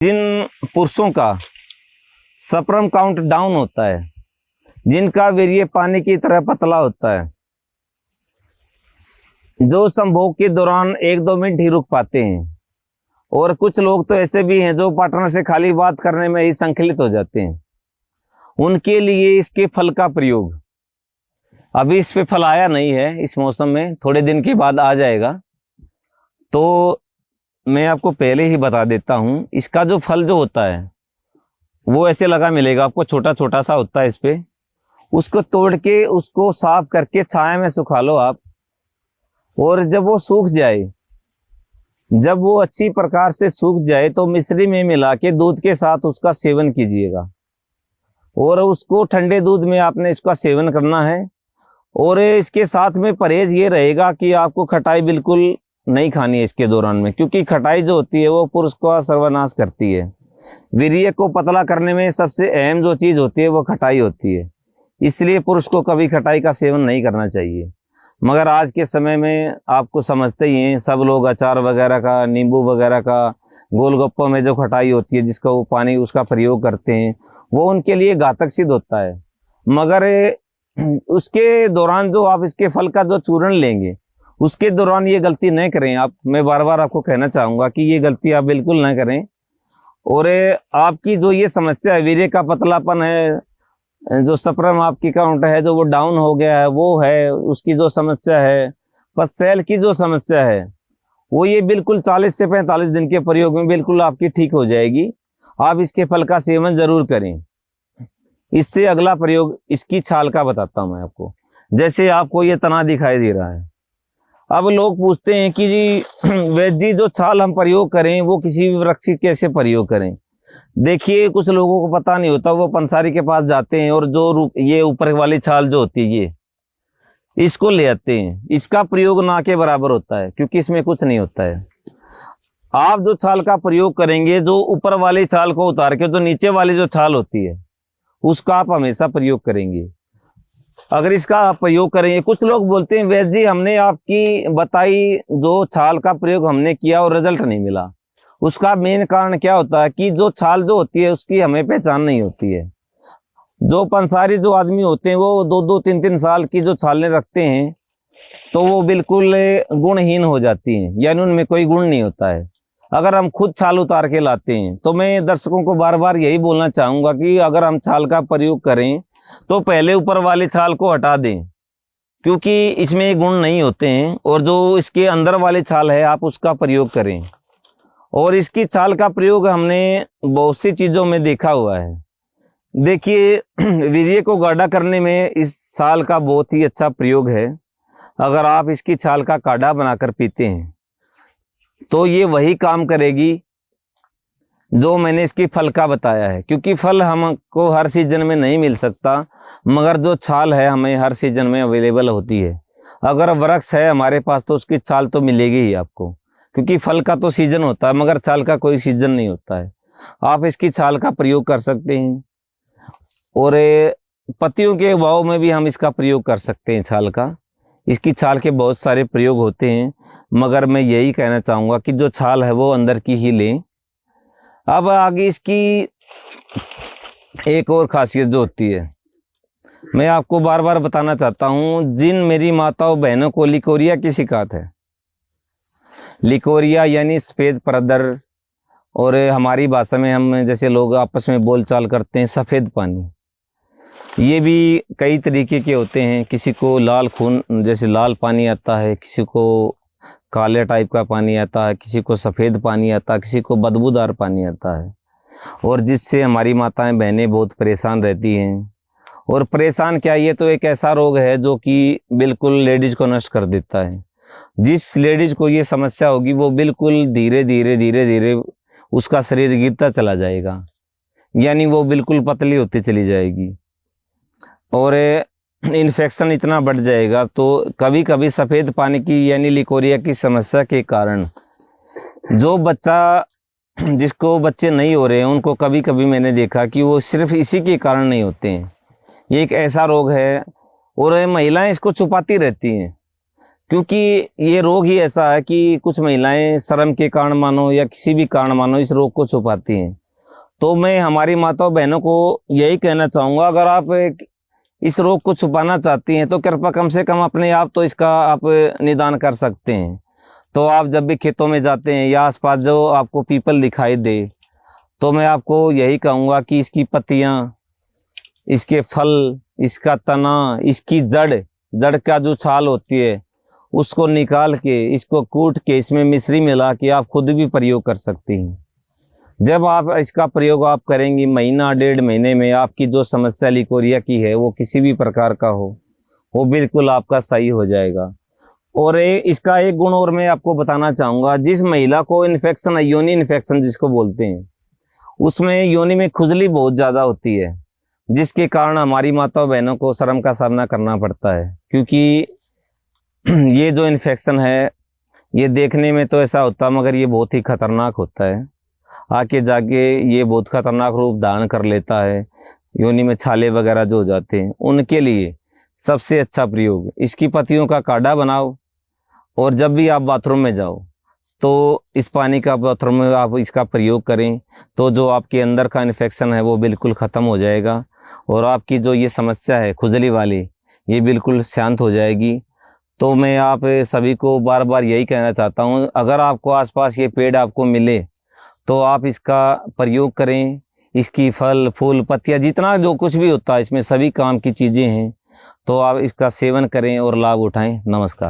जिन पुरुषों का sperm count down होता है, जिनका वीर्य पानी की तरह पतला होता है, जो संभोग के दौरान 1-2 मिनट ही रुक पाते हैं, और कुछ लोग तो ऐसे भी हैं जो पार्टनर से खाली बात करने में ही संकलित हो जाते हैं, उनके लिए इसके फल का प्रयोग, अभी इस पे फल आया नहीं है, इस मौसम में थोड़े दिन के बाद आ जाएगा, तो मैं आपको पहले ही बता देता हूँ। इसका जो फल जो होता है वो ऐसे लगा मिलेगा आपको, छोटा छोटा सा होता है इस पे। उसको तोड़ के उसको साफ करके छाया में सुखा लो आप, और जब वो सूख जाए, जब वो अच्छी प्रकार से सूख जाए तो मिश्री में मिला के दूध के साथ उसका सेवन कीजिएगा, और उसको ठंडे दूध में आपने इसका सेवन करना है। और इसके साथ में परहेज ये रहेगा कि आपको खटाई बिल्कुल नहीं खानी है इसके दौरान में, क्योंकि खटाई जो होती है वो पुरुष का सर्वनाश करती है। वीर्य को पतला करने में सबसे अहम जो चीज़ होती है वो खटाई होती है, इसलिए पुरुष को कभी खटाई का सेवन नहीं करना चाहिए। मगर आज के समय में आपको समझते ही हैं, सब लोग अचार वगैरह का, नींबू वगैरह का, गोलगप्पों में जो खटाई होती है जिसका वो पानी उसका प्रयोग करते हैं, वो उनके लिए घातक सिद्ध होता है। मगर उसके दौरान जो आप इसके फल का जो चूर्ण लेंगे, उसके दौरान ये गलती नहीं करें आप। मैं बार बार आपको कहना चाहूँगा कि ये गलती आप बिल्कुल ना करें। और आपकी जो ये समस्या है, वीर्य का पतलापन है, जो स्पर्म आपकी काउंट है जो वो डाउन हो गया है, वो है उसकी जो समस्या है, पसैल की जो समस्या है, वो ये बिल्कुल 40 से 45 दिन के प्रयोग में बिल्कुल आपकी ठीक हो जाएगी। आप इसके फल का सेवन जरूर करें। इससे अगला प्रयोग इसकी छाल का बताता हूँ मैं आपको। जैसे आपको ये तना दिखाई दे रहा है, अब लोग पूछते हैं कि जी वैद्य जी जो छाल हम प्रयोग करें वो किसी भी वृक्ष की कैसे प्रयोग करें। देखिए, कुछ लोगों को पता नहीं होता, वो पंसारी के पास जाते हैं और जो ये ऊपर वाली छाल जो होती है ये इसको ले आते हैं। इसका प्रयोग ना के बराबर होता है, क्योंकि इसमें कुछ नहीं होता है। आप जो छाल का प्रयोग करेंगे, जो ऊपर वाली छाल को उतार के जो नीचे वाली जो छाल होती है उसका आप हमेशा प्रयोग करेंगे। अगर इसका आप प्रयोग करेंगे, कुछ लोग बोलते हैं वैद्य जी हमने आपकी बताई जो छाल का प्रयोग हमने किया और रिजल्ट नहीं मिला। उसका मेन कारण क्या होता है कि जो छाल जो होती है उसकी हमें पहचान नहीं होती है। जो पंसारी जो आदमी होते हैं वो 2-2, 3-3 साल की जो छालें रखते हैं तो वो बिल्कुल गुणहीन हो जाती हैं, यानी उनमें कोई गुण नहीं होता है। अगर हम खुद छाल उतार के लाते हैं, तो मैं दर्शकों को बार बार यही बोलना चाहूँगा कि अगर हम छाल का प्रयोग करें तो पहले ऊपर वाली छाल को हटा दें, क्योंकि इसमें गुण नहीं होते हैं, और जो इसके अंदर वाली छाल है आप उसका प्रयोग करें। और इसकी छाल का प्रयोग हमने बहुत सी चीज़ों में देखा हुआ है। देखिए, वीर्य को गाढ़ा करने में इस छाल का बहुत ही अच्छा प्रयोग है। अगर आप इसकी छाल का काढ़ा बनाकर पीते हैं तो ये वही काम करेगी जो मैंने इसकी फल का बताया है, क्योंकि फल हमको हर सीजन में नहीं मिल सकता, मगर जो छाल है हमें हर सीजन में अवेलेबल होती है। अगर वृक्ष है हमारे पास तो उसकी छाल तो मिलेगी ही आपको, क्योंकि फल का तो सीजन होता है मगर छाल का कोई सीजन नहीं होता है। आप इसकी छाल का प्रयोग कर सकते हैं, और पत्तियों के भाव में भी हम इसका प्रयोग कर सकते हैं छाल का। इसकी छाल के बहुत सारे प्रयोग होते हैं, मगर मैं यही कहना चाहूँगा कि जो छाल है वो अंदर की ही लें। अब आगे इसकी एक और खासियत जो होती है, मैं आपको बार बार बताना चाहता हूँ। जिन मेरी माताओं बहनों को लिकोरिया की शिकायत है, लिकोरिया यानी सफ़ेद परदर, और हमारी भाषा में हम जैसे लोग आपस में बोलचाल करते हैं सफ़ेद पानी, ये भी कई तरीके के होते हैं। किसी को लाल खून जैसे लाल पानी आता है, किसी को काले टाइप का पानी आता है, किसी को सफ़ेद पानी आता है, किसी को बदबूदार पानी आता है, और जिससे हमारी माताएं बहनें बहुत परेशान रहती हैं। और परेशान क्या, ये तो एक ऐसा रोग है जो कि बिल्कुल लेडीज़ को नष्ट कर देता है। जिस लेडीज़ को ये समस्या होगी वो बिल्कुल धीरे धीरे उसका शरीर गिरता चला जाएगा, यानी वो बिल्कुल पतली होती चली जाएगी, और इन्फेक्शन इतना बढ़ जाएगा। तो कभी कभी सफ़ेद पानी की यानी लिकोरिया की समस्या के कारण जो बच्चा जिसको बच्चे नहीं हो रहे हैं, उनको कभी कभी मैंने देखा कि वो सिर्फ इसी के कारण नहीं होते हैं। ये एक ऐसा रोग है, और महिलाएं इसको छुपाती रहती हैं, क्योंकि ये रोग ही ऐसा है कि कुछ महिलाएं शर्म के कारण मानो या किसी भी कारण मानो इस रोग को छुपाती हैं। तो मैं हमारी माताओं बहनों को यही कहना चाहूँगा, अगर आप इस रोग को छुपाना चाहती हैं तो कृपया कम से कम अपने आप तो इसका आप निदान कर सकते हैं। तो आप जब भी खेतों में जाते हैं या आसपास जो आपको पीपल दिखाई दे, तो मैं आपको यही कहूँगा कि इसकी पत्तियाँ, इसके फल, इसका तना, इसकी जड़ का जो छाल होती है उसको निकाल के, इसको कूट के, इसमें मिश्री मिला के आप खुद भी प्रयोग कर सकती हैं। जब आप इसका प्रयोग आप करेंगी, महीना 1.5 महीने में आपकी जो समस्या लिकोरिया की है वो किसी भी प्रकार का हो, वो बिल्कुल आपका सही हो जाएगा। और इसका एक गुण और मैं आपको बताना चाहूँगा, जिस महिला को इन्फेक्शन है, योनि इन्फेक्शन जिसको बोलते हैं, उसमें योनि में खुजली बहुत ज़्यादा होती है, जिसके कारण हमारी माताओं बहनों को शर्म का सामना करना पड़ता है। क्योंकि ये जो इन्फेक्शन है ये देखने में तो ऐसा होता है, मगर ये बहुत ही खतरनाक होता है। आके जाके ये बहुत खतरनाक रूप धारण कर लेता है। योनि में छाले वगैरह जो हो जाते हैं, उनके लिए सबसे अच्छा प्रयोग इसकी पत्तियों का काढ़ा बनाओ, और जब भी आप बाथरूम में जाओ तो इस पानी का बाथरूम में आप इसका प्रयोग करें, तो जो आपके अंदर का इन्फेक्शन है वो बिल्कुल ख़त्म हो जाएगा, और आपकी जो ये समस्या है खुजली वाली, ये बिल्कुल शांत हो जाएगी। तो मैं आप सभी को बार बार यही कहना चाहता हूँ, अगर आपको आसपास ये पेड़ आपको मिले तो आप इसका प्रयोग करें। इसकी फल, फूल, पत्तियाँ, जितना जो कुछ भी होता है इसमें सभी काम की चीज़ें हैं, तो आप इसका सेवन करें और लाभ उठाएं। नमस्कार।